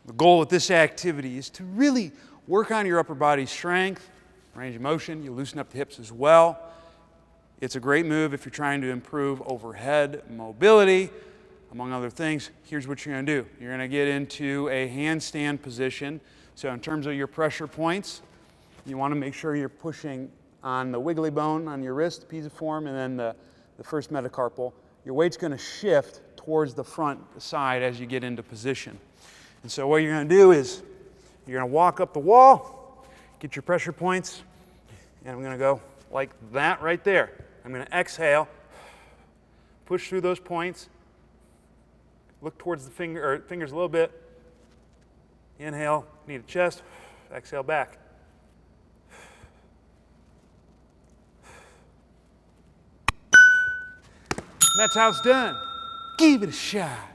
The goal with this activity is to really work on your upper body strength, range of motion. You loosen up the hips as well. It's a great move if you're trying to improve overhead mobility, among other things. Here's what you're going to do. You're going to get into a handstand position. So in terms of your pressure points, you want to make sure you're pushing on the wiggly bone on your wrist, pisiform, and then the first metacarpal. Your weight's going to shift towards the front side as you get into position. And so what you're going to do is you're going to walk up the wall, get your pressure points, and I'm going to go like that right there. I'm going to exhale, push through those points, look towards the fingers a little bit. Inhale, knee to chest, exhale back. And that's how it's done. Give it a shot.